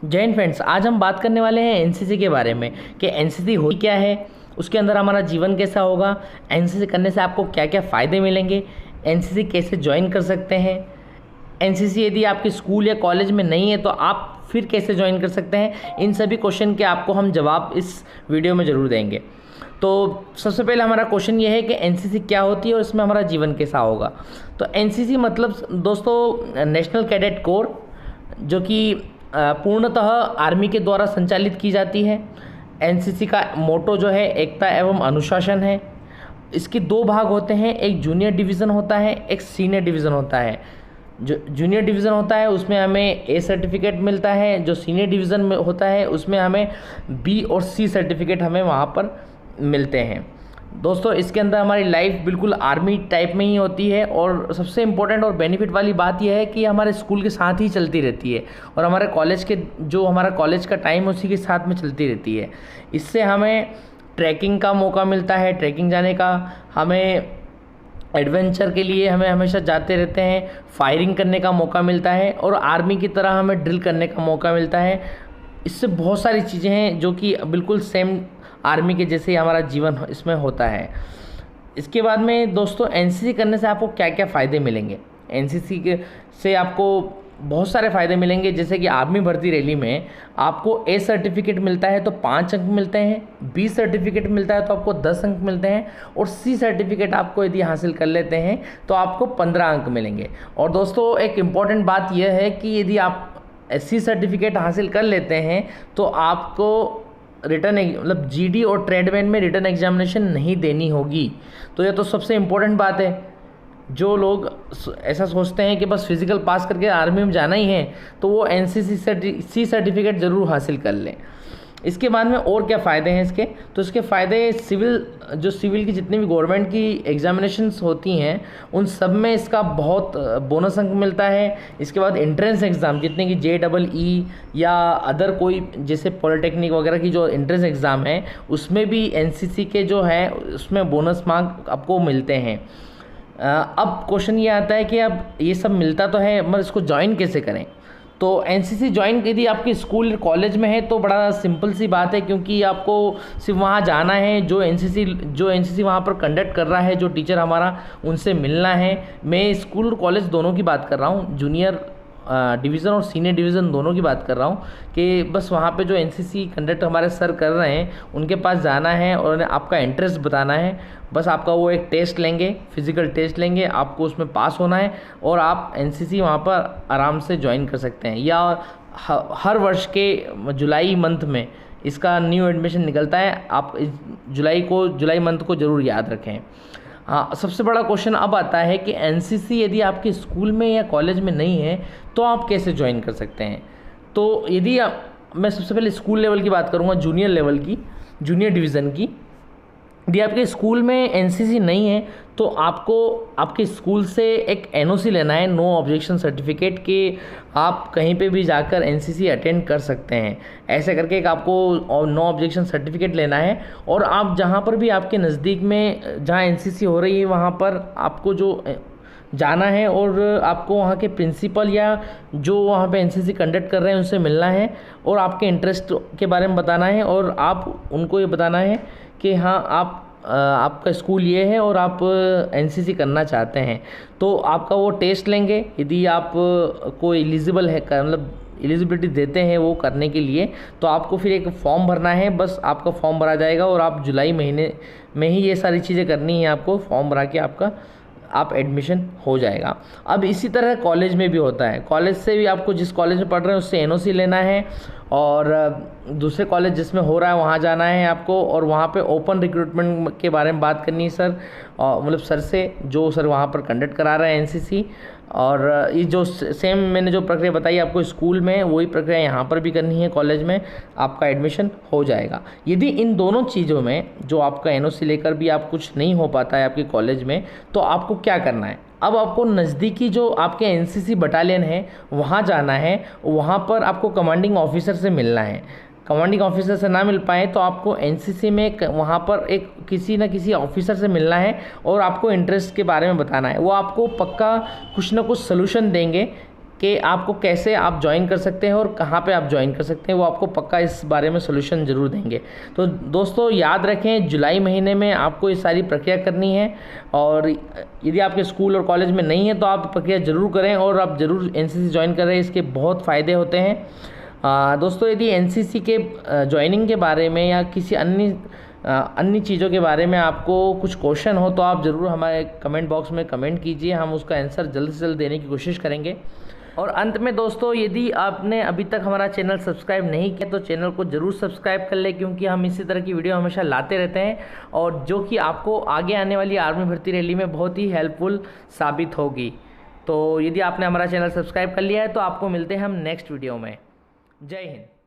जय हिंद फ्रेंड्स। आज हम बात करने वाले हैं एनसीसी के बारे में कि एनसीसी होती क्या है, उसके अंदर हमारा जीवन कैसा होगा, एनसीसी करने से आपको क्या क्या फ़ायदे मिलेंगे, एनसीसी कैसे ज्वाइन कर सकते हैं, एनसीसी यदि आपके स्कूल या कॉलेज में नहीं है तो आप फिर कैसे ज्वाइन कर सकते हैं। इन सभी क्वेश्चन के आपको हम जवाब इस वीडियो में ज़रूर देंगे। तो सबसे पहले हमारा क्वेश्चन ये है कि एनसीसी क्या होती है और इसमें हमारा जीवन कैसा होगा। तो एनसीसी मतलब दोस्तों नेशनल कैडेट कोर, जो कि पूर्णतः आर्मी के द्वारा संचालित की जाती है। एनसीसी का मोटो जो है एकता एवं अनुशासन है। इसके दो भाग होते हैं, एक जूनियर डिवीज़न होता है, एक सीनियर डिवीज़न होता है। जो जूनियर डिवीज़न होता है उसमें हमें ए सर्टिफिकेट मिलता है, जो सीनियर डिवीज़न में होता है उसमें हमें बी और सी सर्टिफिकेट हमें वहाँ पर मिलते हैं। दोस्तों इसके अंदर हमारी लाइफ बिल्कुल आर्मी टाइप में ही होती है और सबसे इम्पोर्टेंट और बेनिफिट वाली बात यह है कि हमारे स्कूल के साथ ही चलती रहती है और हमारे कॉलेज के जो हमारा कॉलेज का टाइम है उसी के साथ में चलती रहती है। इससे हमें ट्रैकिंग का मौका मिलता है, ट्रैकिंग जाने का, हमें एडवेंचर के लिए हमें हमेशा जाते रहते हैं, फायरिंग करने का मौका मिलता है और आर्मी की तरह हमें ड्रिल करने का मौका मिलता है। इससे बहुत सारी चीज़ें हैं जो कि बिल्कुल सेम आर्मी के जैसे ही हमारा जीवन इसमें होता है। इसके बाद में दोस्तों एनसीसी करने से आपको क्या क्या फ़ायदे मिलेंगे। एनसीसी के से आपको बहुत सारे फ़ायदे मिलेंगे, जैसे कि आर्मी भर्ती रैली में आपको ए सर्टिफिकेट मिलता है तो 5 अंक मिलते हैं, बी सर्टिफिकेट मिलता है तो आपको 10 अंक मिलते हैं और सी सर्टिफिकेट आपको यदि हासिल कर लेते हैं तो आपको 15 अंक मिलेंगे। और दोस्तों एक इम्पॉर्टेंट बात यह है कि यदि आप सी सर्टिफिकेट हासिल कर लेते हैं तो आपको रिटर्न मतलब जीडी और ट्रेडमैन में रिटर्न एग्जामिनेशन नहीं देनी होगी। तो यह तो सबसे इम्पोर्टेंट बात है। जो लोग ऐसा सोचते हैं कि बस फिज़िकल पास करके आर्मी में जाना ही है तो वो एनसीसी सी सर्टिफिकेट ज़रूर हासिल कर लें। इसके बाद में और क्या फ़ायदे हैं इसके, तो इसके फ़ायदे सिविल की जितनी भी गवर्नमेंट की एग्जामिनेशंस होती हैं उन सब में इसका बहुत बोनस अंक मिलता है। इसके बाद एंट्रेंस एग्ज़ाम जितने की JEE या अदर कोई जैसे पॉलिटेक्निक वगैरह की जो एंट्रेंस एग्ज़ाम है उसमें भी एनसीसी के जो है उसमें बोनस मार्क आपको मिलते हैं। अब क्वेश्चन ये आता है कि अब ये सब मिलता तो है मगर इसको ज्वाइन कैसे करें। तो एनसीसी ज्वाइन यदि आपके स्कूल कॉलेज में है तो बड़ा सिंपल सी बात है, क्योंकि आपको सिर्फ वहाँ जाना है, जो एनसीसी वहाँ पर कंडक्ट कर रहा है, जो टीचर हमारा, उनसे मिलना है। मैं स्कूल कॉलेज दोनों की बात कर रहा हूँ, जूनियर डिवीज़न और सीनियर डिवीज़न दोनों की बात कर रहा हूँ कि बस वहाँ पे जो एनसीसी कंडक्ट हमारे सर कर रहे हैं उनके पास जाना है और आपका इंटरेस्ट बताना है। बस आपका वो एक टेस्ट लेंगे, फिज़िकल टेस्ट लेंगे, आपको उसमें पास होना है और आप एनसीसी वहाँ पर आराम से ज्वाइन कर सकते हैं। या हर वर्ष के जुलाई मंथ में इसका न्यू एडमिशन निकलता है, आप जुलाई मंथ को ज़रूर याद रखें। हाँ, सबसे बड़ा क्वेश्चन अब आता है कि एनसीसी यदि आपके स्कूल में या कॉलेज में नहीं है तो आप कैसे ज्वाइन कर सकते हैं। तो यदि मैं सबसे पहले स्कूल लेवल की बात करूँगा, जूनियर लेवल की, जूनियर डिवीज़न की। यदि आपके स्कूल में एनसीसी नहीं है तो आपको आपके स्कूल से एक एनओसी लेना है, नो ऑब्जेक्शन सर्टिफिकेट, कि आप कहीं पे भी जाकर एनसीसी अटेंड कर सकते हैं। ऐसे करके एक आपको नो ऑब्जेक्शन सर्टिफिकेट लेना है और आप जहाँ पर भी आपके नज़दीक में जहाँ एनसीसी हो रही है वहाँ पर आपको जो जाना है और आपको वहाँ के प्रिंसिपल या जो वहाँ पे एनसीसी कंडक्ट कर रहे हैं उनसे मिलना है और आपके इंटरेस्ट के बारे में बताना है और आप उनको ये बताना है कि हाँ आपका स्कूल ये है और आप एनसीसी करना चाहते हैं। तो आपका वो टेस्ट लेंगे, यदि आप को एलिजिबल है मतलब एलिजिबिलिटी देते हैं वो करने के लिए, तो आपको फिर एक फॉर्म भरना है। बस आपका फॉर्म भरा जाएगा और आप जुलाई महीने में ही ये सारी चीज़ें करनी है आपको, फॉर्म भरा के आप एडमिशन हो जाएगा। अब इसी तरह कॉलेज में भी होता है। कॉलेज से भी आपको जिस कॉलेज में पढ़ रहे हैं उससे एनओसी लेना है और दूसरे कॉलेज जिसमें हो रहा है वहाँ जाना है आपको और वहाँ पे ओपन रिक्रूटमेंट के बारे में बात करनी है सर, मतलब सर से, जो सर वहाँ पर कंडक्ट करा रहे हैं एनसीसी। और ये जो सेम मैंने जो प्रक्रिया बताई आपको स्कूल में, वही प्रक्रिया यहाँ पर भी करनी है, कॉलेज में आपका एडमिशन हो जाएगा। यदि इन दोनों चीज़ों में जो आपका एनओसी लेकर भी आप कुछ नहीं हो पाता है आपके कॉलेज में, तो आपको क्या करना है। अब आपको नज़दीकी जो आपके एनसीसी बटालियन है वहाँ जाना है, वहाँ पर आपको कमांडिंग ऑफिसर से मिलना है। कमांडिंग ऑफिसर से ना मिल पाए तो आपको एनसीसी में वहाँ पर एक किसी न किसी ऑफिसर से मिलना है और आपको इंटरेस्ट के बारे में बताना है। वो आपको पक्का कुछ ना कुछ सलूशन देंगे कि आपको कैसे आप ज्वाइन कर सकते हैं और कहाँ पे आप ज्वाइन कर सकते हैं, वो आपको पक्का इस बारे में सोल्यूशन ज़रूर देंगे। तो दोस्तों याद रखें, जुलाई महीने में आपको ये सारी प्रक्रिया करनी है, और यदि आपके स्कूल और कॉलेज में नहीं है तो आप प्रक्रिया ज़रूर करें और आप ज़रूर एनसीसी ज्वाइन करें, इसके बहुत फ़ायदे होते हैं। दोस्तों यदि एनसीसी के ज्वाइनिंग के बारे में या किसी अन्य चीज़ों के बारे में आपको कुछ क्वेश्चन हो तो आप ज़रूर हमारे कमेंट बॉक्स में कमेंट कीजिए, हम उसका आंसर जल्द से जल्द देने की कोशिश करेंगे। और अंत में दोस्तों, यदि आपने अभी तक हमारा चैनल सब्सक्राइब नहीं किया तो चैनल को ज़रूर सब्सक्राइब कर लें, क्योंकि हम इसी तरह की वीडियो हमेशा लाते रहते हैं और जो कि आपको आगे आने वाली आर्मी भर्ती रैली में बहुत ही हेल्पफुल साबित होगी। तो यदि आपने हमारा चैनल सब्सक्राइब कर लिया है तो आपको मिलते हैं हम नेक्स्ट वीडियो में। जय हिंद।